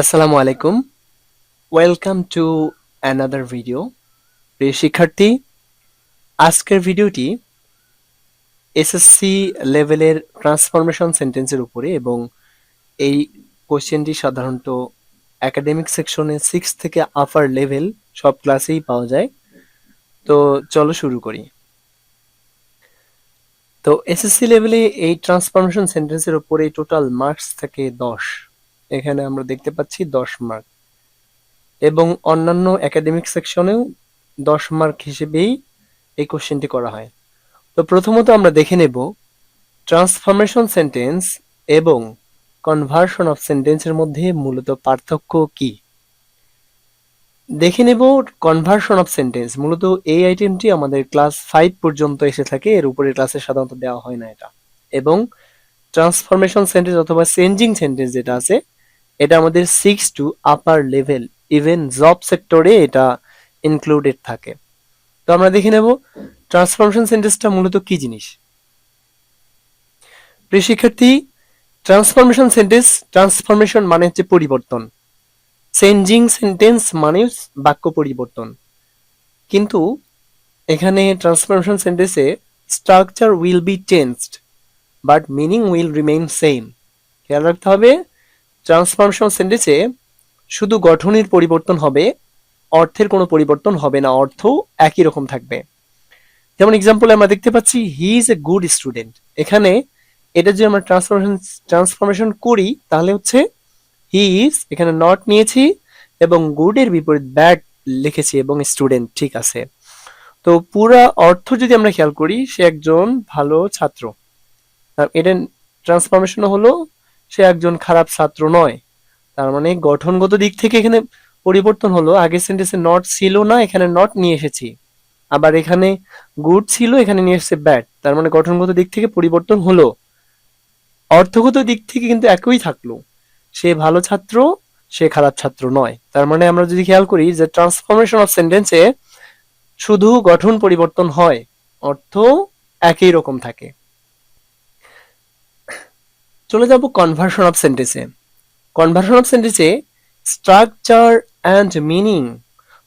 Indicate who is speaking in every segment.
Speaker 1: আসসালামু আলাইকুম। Welcome to another video. প্রিয় শিক্ষার্থী, আজকের ভিডিওটি এসএসসি লেভেলের ট্রান্সফরমেশন সেন্টেন্সের উপরে এবং এই কোশ্চেনটি সাধারণত একাডেমিক সেকশনে 6 থেকে আপার লেভেল সব ক্লাসেই পাওয়া যায়। তো চলো শুরু করি। তো এসএসসি লেভেলে এই ট্রান্সফরমেশন সেন্টেন্সের উপরে টোটাল মার্কস থাকে 10। এখানে আমরা দেখতে পাচ্ছি 10 মার্ক, এবং অন্যান্য একাডেমিক সেকশনেও 10 মার্ক হিসেবেই এই কোশ্চেনটি করা হয়। তো প্রথমত আমরা দেখে নেব ট্রান্সফরমেশন সেন্টেন্স এবং কনভার্সন অফ সেন্টেন্সের মধ্যে মূলত পার্থক্য কি। দেখে নেব কনভার্সন অফ সেন্টেন্স। মূলত এই আইটেমটি আমাদের ক্লাস 5 পর্যন্ত এসে থাকে, এর উপরে ক্লাসে সাধারণত দেওয়া হয় না এটা। এবং ট্রান্সফরমেশন সেন্টেন্স অথবা চেঞ্জিং সেন্টেন্স যেটা আছে, এটা আমাদের 6 to upper level, even job সেক্টরে এটা ইনক্লুডেড থাকে। তো আমরা দেখে নেব ট্রান্সফরমেশন সেন্টেন্সটা মূলত কি জিনিস। প্রিয় শিক্ষার্থী, ট্রান্সফরমেশন সেন্টেন্স, ট্রান্সফরমেশন মানে হচ্ছে পরিবর্তন, চেঞ্জিং সেন্টেন্স মানে বাক্য পরিবর্তন। কিন্তু এখানে ট্রান্সফরমেশন সেন্টেন্সে structure will be changed but meaning will remain same. খেয়াল রাখতে হবে, ট্রান্সফরমেশন সেন্টেন্সে শুধু গঠনের পরিবর্তন হবে, অর্থের কোনো পরিবর্তন হবে না, অর্থ একই রকম থাকবে। যেমন এক্সাম্পলে আমরা দেখতে পাচ্ছি he is a good student. এখানে এটা যদি আমরা ট্রান্সফরমেশন করি তাহলে হচ্ছে হি ইজ, এখানে নট নিয়েছি এবং গুড এর বিপরীত ব্যাড লিখেছি এবং স্টুডেন্ট ঠিক আছে। তো পুরা অর্থ যদি আমরা খেয়াল করি, সে একজন ভালো ছাত্র। এটা ট্রান্সফরমেশন হলো সে একজন খারাপ ছাত্র নয়। তার মানে গঠনগত দিক থেকে এখানে পরিবর্তন হলো, আগের সেন্টেন্সে নট ছিল না, এখানে নট নিয়ে এসেছি। আবার এখানে গুড ছিল, এখানে নিয়ে এসেছে ব্যাড। তার মানে গঠনগত দিক থেকে পরিবর্তন হলো, অর্থগত দিক থেকে কিন্তু একই থাকলো। সে ভালো ছাত্র, সে খারাপ ছাত্র নয়। তার মানে আমরা যদি খেয়াল করি যে ট্রান্সফরমেশন অফ সেন্টেন্সে শুধু গঠন পরিবর্তন হয়, অর্থ একই রকম থাকে। চলে যাব কনভার্সন অফ সেন্টেন্সে। কনভার্সন অফ সেন্টেন্সে structure and meaning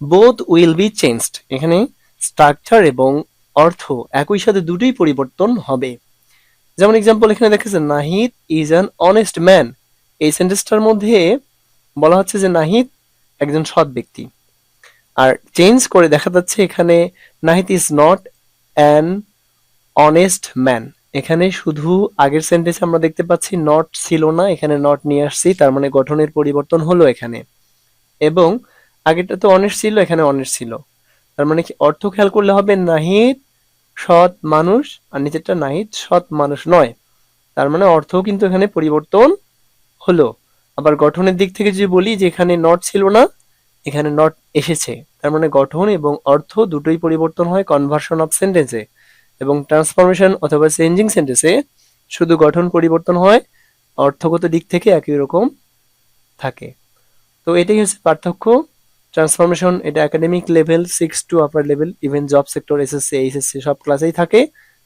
Speaker 1: both will be changed. এখানে স্ট্রাকচার এবং অর্থ একই সাথে দুটোই পরিবর্তন হবে। যেমন এক্সাম্পল এখানে দেখেছেন Nahid is an honest man. এই সেন্টেন্সটার মধ্যে বলা হচ্ছে যে নাহিদ একজন সৎ ব্যক্তি। আর চেঞ্জ করে দেখা যাচ্ছে এখানে Nahid is not an honest man. এখানে শুধু আগের সেন্টেন্সে আমরা দেখতে পাচ্ছি নট ছিল না, এখানে নট নিয়ে আসছি, তার মানে গঠনের পরিবর্তন হলো এখানে। এবং আগেরটা তো অনেস্ট ছিল, এখানে অনেস্ট ছিল। তার মানে কি অর্থ খেয়াল করলে হবে নাহিদ সৎ মানুষ, আর নিচেরটা নাহিদ সৎ মানুষ নয়। তার মানে অর্থও কিন্তু এখানে পরিবর্তন হলো। আবার গঠনের দিক থেকে যদি বলি যে এখানে নট ছিল না, এখানে নট এসেছে, তার মানে গঠন এবং অর্থ দুটোই পরিবর্তন হয় কনভার্সন অফ সেন্টেন্সে। এবং ট্রান্সফরমেশন অথবা চেঞ্জিং সেন্টেন্সে শুধু গঠন পরিবর্তন হয়, অর্থগত দিক থেকে একই রকম থাকে। তো এটাই হচ্ছে পার্থক্য। ট্রান্সফরমেশন এটা academic level 6 to upper level, even job sector, SSC, HSC সব ক্লাসেই থাকে।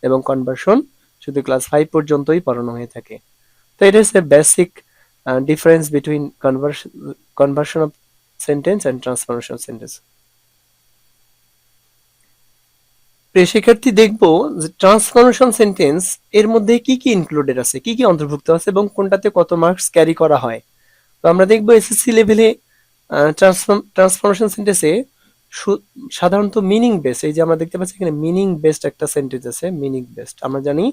Speaker 1: এবং কনভার্সন শুধু ক্লাস 5 পর্যন্তই পড়ানো হয়ে থাকে। তো এটা হচ্ছে basic difference between conversion of sentence and transformation sentence. প্রিয় শিক্ষার্থী, দেখবো যে ট্রান্সফরমেশন সেন্টেন্স এর মধ্যে কি কি ইনক্লুডেড আছে, কি কি অন্তর্ভুক্ত আছে এবং কোনটাতে কত মার্কস ক্যারি করা হয়। তো আমরা দেখবো এসএসসি লেভেলে ট্রান্সফরমেশন সেন্টেন্সে সাধারণত মিনিং বেসড, এই যে আমরা দেখতে পাচ্ছি এখানে মিনিং বেসড একটা সেন্টেন্স আছে। মিনিং বেসড আমরা জানি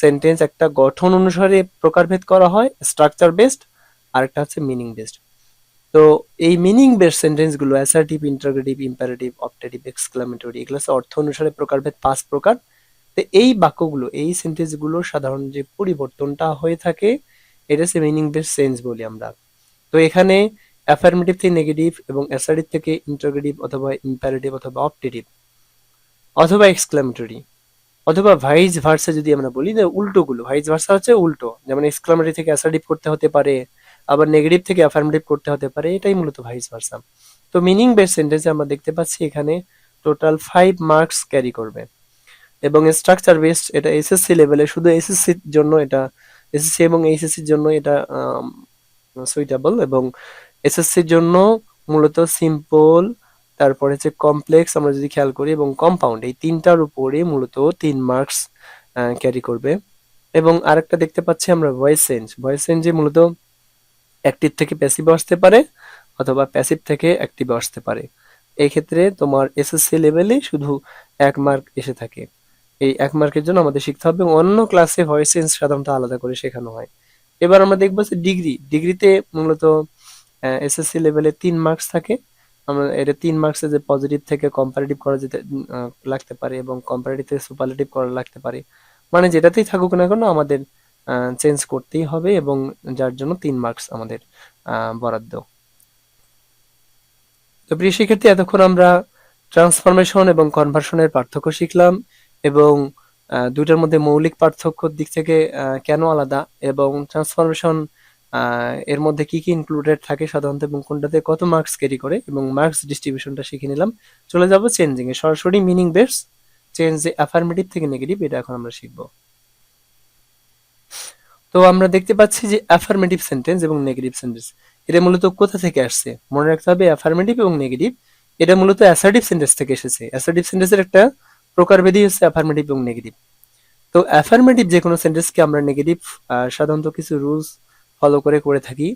Speaker 1: সেন্টেন্স একটা গঠন অনুসারে প্রকারভেদ করা হয়, স্ট্রাকচার বেসড, আর একটা হচ্ছে মিনিং বেসড। তো এই মিনিং বেসড সেন্টেন্স গুলো assertive, interrogative, imperative, optative, exclamatory, এগুলো হচ্ছে অর্থ অনুসারে প্রকারভেদ 5 প্রকার। তো এই বাক্যগুলো, এই সেন্টেন্স গুলো সাধারণ যে পরিবর্তনটা হয়ে থাকে, এটা হচ্ছে মিনিং বেসড সেন্স বলি আমরা। তো এখানে অ্যাফার্মেটিভ থেকে নেগেটিভ এবং অ্যাসার্টিভ থেকে ইন্টারোগেটিভ অথবা ইম্পারেটিভ অথবা অপটেটিভ অথবা এক্সক্লামেটরি অথবা ভাইস ভার্সা যদি আমরা বলি, যে উল্টো গুলো, ভাইস ভার্সা হচ্ছে উল্টো, যেমন এক্সক্লামেটরি থেকে অ্যাসার্টিভ করতে হতে পারে, আবার নেগেটিভ থেকে অ্যাফার্মেটিভ করতে হতে পারে, এটাই মূলত ভাইস ভার্সা। তো মিনিং বেসড সেন্টেন্সে আমরা দেখতে পাচ্ছি এখানে টোটাল 5 মার্কস ক্যারি করবে। এবং স্ট্রাকচার বেসড এটা এসএসসি লেভেলে, শুধু এসএসসির জন্য এটা, এসএসসি এবং এইচএসসির জন্য এটা সুইটেবল। এবং এসএসসির জন্য মূলত সিম্পল, তারপরে হচ্ছে কমপ্লেক্স আমরা যদি খেয়াল করি, এবং কম্পাউন্ড, এই তিনটার উপরে মূলত 3 মার্কস ক্যারি করবে। এবং আরেকটা দেখতে পাচ্ছি আমরা ভয়েস চেঞ্জ। ভয়েস চেঞ্জে মূলত অ্যাক্টিভ থেকে প্যাসিভে আসতে পারে অথবা প্যাসিভ থেকে অ্যাক্টিভে আসতে পারে। এই ক্ষেত্রে তোমার এসএসসি লেভেলে শুধু 1 মার্ক এসে থাকে। এই 1 মার্কের জন্য আমাদের শিখতে হবে। অন্য ক্লাসে ভয়েস চেঞ্জ সাধারণত আলাদা করে শেখানো হয়। এবার আমরা দেখবো যে ডিগ্রিতে মূলত এসএসসি লেভেলে 3 মার্কস থাকে। আমরা এটা 3 মার্কসে যে পজিটিভ থেকে কম্পারেটিভ করা যেতে লাগতে পারে, এবং কম্পারেটিভ থেকে সুপারলেটিভ করা লাগতে পারে। মানে যেটাতেই থাকুক না কেন আমাদের চেঞ্জ করতেই হবে, এবং যার জন্য 3 মার্কস আমাদের বরাদ্দ। তো প্রিয় শিক্ষার্থী, এতক্ষণ আমরা ট্রান্সফরমেশন এবং কনভার্সনের পার্থক্য শিখলাম, এবং দুইটার মধ্যে মৌলিক পার্থক্যর দিক থেকে কেন আলাদা, এবং ট্রান্সফরমেশন এর মধ্যে কি কি ইনক্লুডেড থাকে সাধারণত, এবং কোনটাতে কত মার্কস ক্যারি করে, এবং মার্কস ডিস্ট্রিবিউশনটা শিখে নিলাম। চলে যাব চেঞ্জিং এ, সরাসরি মিনিং বেস চেঞ্জ, যে অ্যাফার্মেটিভ থেকে নেগেটিভ, এটা এখন আমরা শিখবো। তো আমরা দেখতে পাচ্ছি যে অ্যাফার্মেটিভ সেন্টেন্স এবং নেগেটিভ সেন্টেন্স, এটা মূলত কোথা থেকে আসছে মনে রাখতে হবে। অ্যাফার্মেটিভ এবং নেগেটিভ এটা মূলত অ্যাসার্টিভ সেন্টেন্স থেকে এসেছে। অ্যাসার্টিভ সেন্টেন্সের একটা প্রকারভেদই হচ্ছে অ্যাফার্মেটিভ এবং নেগেটিভ। তো অ্যাফার্মেটিভ যে কোনো সেন্টেন্সকে আমরা নেগেটিভ সাধারণত কিছু রুলস ফলো করে থাকি।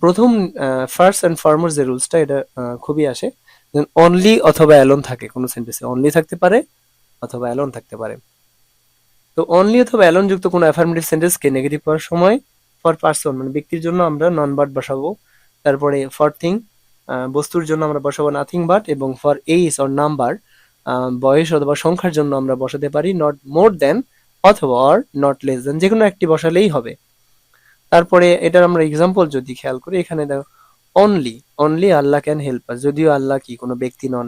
Speaker 1: প্রথম ফার্স্ট অ্যান্ড ফরমোস্ট যে রুলসটা, এটা খুবই আসে, অনলি অথবা অ্যালোন থাকে কোনো সেন্টেন্সে, অনলি থাকতে পারে অথবা অ্যালোন থাকতে পারে। তো অনলি অথবা অ্যালোন যুক্ত কোনো অ্যাফার্মেটিভ সেন্টেন্সকে নেগেটিভ করার সময় ফর পারসন মানে ব্যক্তির জন্য আমরা নন বাট বসাবো। তারপরে ফর থিং বস্তুর জন্য আমরা বসাবো নাথিং বাট, এবং ফর এইজ অর নাম্বার বয়স অথবা সংখ্যার জন্য আমরা বসাতে পারি নট মোর দেন অথবা অর নট লেস দেন, যে কোনো একটি বসালেই হবে। তারপরে এটার আমরা এক্সাম্পল যদি খেয়াল করি, এখানে দেখো only, only Allah can help আস, যদিও আল্লাহ কি কোনো ব্যক্তি নন,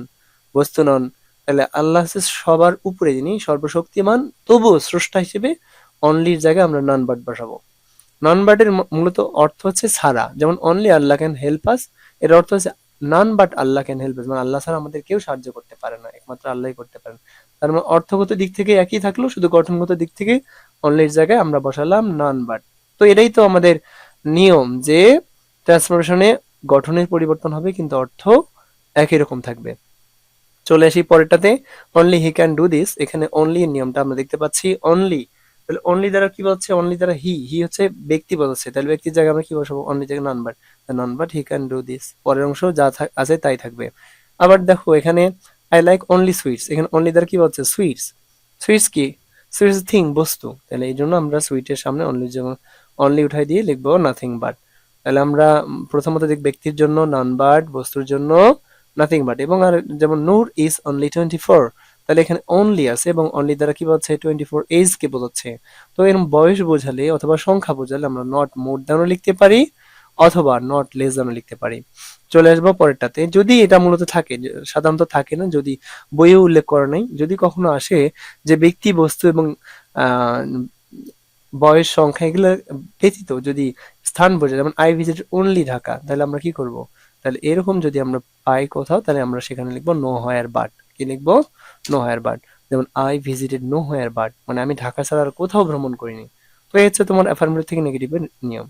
Speaker 1: বস্তু নন, তাহলে আল্লাহ হচ্ছে সবার উপরে, যিনি সর্বশক্তিমান, তবুও স্রষ্টা হিসেবে অনলির জায়গায় আমরা নন বাট বসাবো। নন বাটের মূলত অর্থ হচ্ছে ছাড়া, যেমন only Allah can help us, এর অর্থ হচ্ছে none but Allah can help us, মানে আল্লাহ ছাড়া আমাদের কেউ সাহায্য করতে পারে না, একমাত্র আল্লাহই করতে পারেন। তার মানে অর্থগত দিক থেকে একই থাকলো, শুধু গঠনগত দিক থেকে অনলির জায়গায় আমরা বসালাম নন বাট। তো এটাই তো আমাদের নিয়ম, যে ট্রান্সফরমেশনে গঠনের পরিবর্তন হবে কিন্তু অর্থ একই রকম থাকবে। চলে আসি পরেরটাতে, only he can do this. এখানে অনলি এর নিয়মটা আমরা দেখতে পাচ্ছি, অনলি, তাহলে অনলি দ্বারা কি বলছে, অনলি দ্বারা হি হচ্ছে ব্যক্তি বোঝাচ্ছে, তাহলে ব্যক্তির জায়গায় আমরা কি বসাবো, অনলি জায়গায় none but he can do this, পরের অংশ যা আছে তাই থাকবে। আবার দেখো এখানে আই লাইক অনলি সুইটস, এখানে অনলি দ্বারা কি বলছে, সুইটস, সুইটস কি, সুইটস থিং বস্তু, তাহলে এই জন্য আমরা সুইটের সামনে অনলি, যেমন অনলি উঠাই দিয়ে লিখবো নাথিং বাট। তাহলে আমরা প্রথমত দেখ ব্যক্তির জন্য নন বাট, বস্তুর জন্য নাথিং বাট, এবং আর যেমন নূর ইজ অনলি 24, তাহলে এখানে অনলি আছে, এবং অনলি দ্বারা কি বলছে, 24 এজ কে বোঝাচ্ছে। তো এরকম বয়স বোঝালে অথবা সংখ্যা বোঝালে আমরা নট মোর দ্যানও লিখতে পারি অথবা নট লেস দ্যানও লিখতে পারি। চলে আসবো পরেরটাতে, যদি এটা মূলত থাকে, সাধারণত থাকে না, যদি বইয়ে উল্লেখ করা নাই, যদি কখনো আসে যে ব্যক্তি, বস্তু এবং আহ বয়স, সংখ্যা এগুলো ব্যতীত যদি স্থান বোঝায়, যেমন আই ভিজিট অনলি ঢাকা, তাহলে আমরা কি করব, তাহলে এরকম যদি আমরা পাই কোথাও, তাহলে আমরা সেখানে লিখবো নো হোয়ার বাট, কি লিখবো, নো হোয়ার বাট। যেমন I visited know where but, মানে আমি ঢাকা ছাড়া আর কোথাও ভ্রমণ করিনি। তো এই হচ্ছে তোমার অ্যাফার্মেটিভ থেকে নেগেটিভের নিয়ম।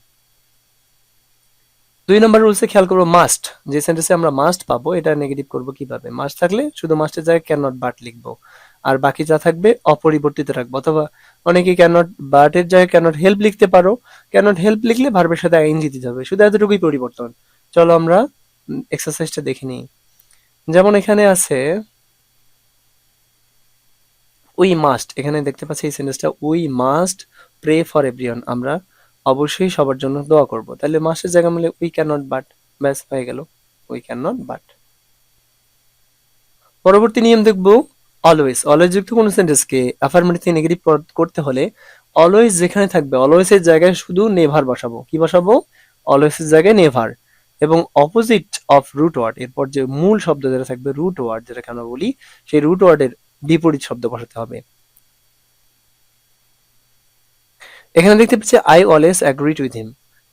Speaker 1: 2 নম্বর রুলসে খেয়াল করবো, মাস্ট, যে সেন্টেন্সে আমরা মাস্ট পাবো এটা নেগেটিভ করবো কিভাবে। মাস্ট থাকলে শুধু মাস্টের জায়গায় ক্যান নট বাট লিখবো, আর বাকি যা থাকবে অপরিবর্তিত রাখবো। অথবা অনেকে ক্যান নট বাটের জায়গায় ক্যান নট হেল্প লিখতে পারো, ক্যান নট হেল্প লিখলে ভার্বের সাথে আইএনজি দিতে হবে, শুধু এতটুকুই পরিবর্তন। চলো আমরা এক্সারসাইজটা দেখে নিই। যেমন এখানে আছে উই মাস্ট, এখানে দেখতে পাচ্ছি এই সেন্টেন্সটা, we must pray for everyone, আমরা অবশ্যই সবার জন্য দোয়া করব। তাহলে মাস্টের জায়গা মিলে উই ক্যান নট বাট, ব্যাস হয়ে গেল, উই ক্যান নট বাট। পরবর্তী নিয়ম দেখবো, অলওয়েজ, অলওয়েজ যুক্ত কোনো সেন্টেন্সকে অ্যাফার্মেটিভ থেকে নেগেটিভ করতে হলে অলওয়েজ যেখানে থাকবে, অলওয়েজ এর জায়গায় শুধু নেভার বসাবো। কি বসাবো, অলওয়েজ এর জায়গায় নেভার, এবং অপোজিট অফ রুট ওয়ার্ড, এরপর যে মূল শব্দ যেটা থাকবে, রুট ওয়ার্ড যেটাকে আমরা বলি, সেই রুট ওয়ার্ডের বিপরীত শব্দ বসাতে হবে। এখানে দেখতে পাচ্ছি I always agreed with him,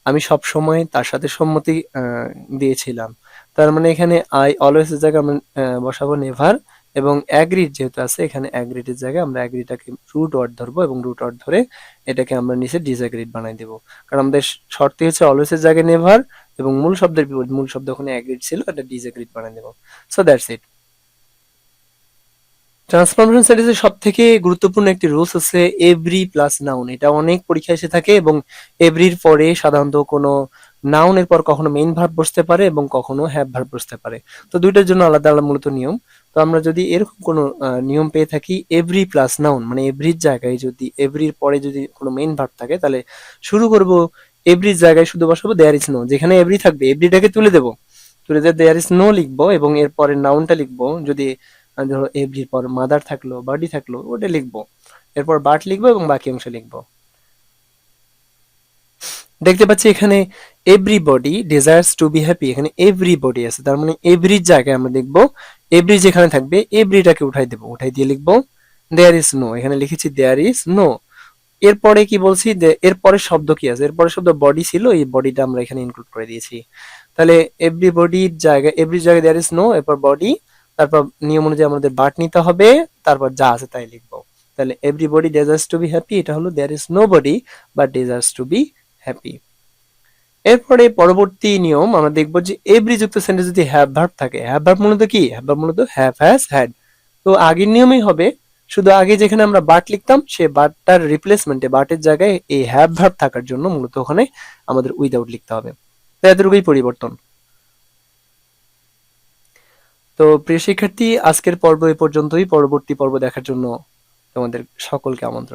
Speaker 1: আমি সব সময় তার সাথে সম্মতি দিয়েছিলাম। তার মানে এখানে আই অলওয়েজ এর জায়গায় আমরা বসাবো নেভার, এবং অ্যাগ্রিড যেহেতু আছে এখানে অ্যাগ্রিডের জায়গায় আমরা অ্যাগ্রিটাকে রুট ওয়ার্ড ধরবো এবং রুট ওয়ার্ড ধরে এটাকে আমরা নিচে ডিসঅ্যাগ্রিড বানাই দেবো, কারণ আমাদের শর্তই হচ্ছে অলওয়েজের জায়গায় নেভার এবং মূল শব্দের বিপরীত, মূল শব্দ ওখানে অ্যাগ্রিড ছিল, এটা ডিসঅ্যাগ্রিড বানাই দেবো। So that's it. ট্রান্সফরমেশন সেন্টেন্সের সব থেকে গুরুত্বপূর্ণ একটি রুলস হচ্ছে এভরি প্লাস নাউন। এটা অনেক পরীক্ষায় এসে থাকে এবং এভরির পরে সাধারণত কোনো নাউনের পর কখনো মেইন ভার্ব বসতে পারে এবং কখনো হ্যাভ ভার্ব বসতে পারে। তো দুইটার জন্য আলাদা আলাদা মূলত নিয়ম। তো আমরা যদি এরকম কোনো নিয়ম পেয়ে থাকি এভরি প্লাস নাউন মানে এভরির জায়গায় যদি এভরির পরে যদি কোনো মেইন ভার্ব থাকে তাহলে শুরু করব এভরির জায়গায় শুধু বসাবো দেয়ার ইজ নো, যেখানে এভরি থাকবে এভরিটাকে তুলে দেবো, তুলে দিয়ে দেয়ার ইজ নো লিখবো এবং এর পরে নাউনটা লিখবো। যদি ধরো এভরির পর মাদার থাকলো বাডি থাকলো ওটা লিখবো, এরপর বাট লিখবো এবং বাকি অংশ লিখবো। দেখতে পাচ্ছি এখানে everybody desires to be happy, এখানে এভরিবডি আছে, তার মানে এভরির জায়গায় আমরা দেখবো এভরি যেখানে থাকবে এভরিটাকে উঠাই দেবো, উঠাই দিয়ে লিখবো দেয়ার ইজ নো, এখানে লিখেছি দেয়ার ইজ নো। এরপরে কি বলছি এরপরে শব্দ কি আছে, এরপরে শব্দ বডি ছিল, এই বডিটা আমরা এখানে ইনক্লুড করে দিয়েছি। তাহলে এভরিবডির জায়গায় এভরি জায়গায় দেয়ার ইজ নো, এরপর বডি, তারপর নিয়ম অনুযায়ী আমাদের বাট নিতে হবে, তারপর যা আছে তাই লিখবো। তাহলে everybody desires to be happy, এটা হলো there is nobody but desires to be happy. এরপরে পরবর্তী নিয়ম আমরা দেখবো যে এভরি যুক্ত সেন্টেন্স যদি হ্যাভ ভার্ব থাকে, হ্যাভ ভার্ব মূলত কি, হ্যাভ ভার্ব মূলত হ্যাভ হ্যাজ হ্যাড। তো আগের নিয়মই হবে, শুধু আগে যেখানে আমরা বাট লিখতাম সে বাটটার রিপ্লেসমেন্টে বাটের জায়গায় এই হ্যাভ ভার্ব থাকার জন্য মূলত ওখানে আমাদের উইদাউট লিখতে হবে। তো এতটুকুই পরিবর্তন। তো প্রিয় শিক্ষার্থী, আজকের পর্ব এ পর্যন্তই। পরবর্তী পর্ব দেখার জন্য তোমাদের সকলকে আমন্ত্রণ।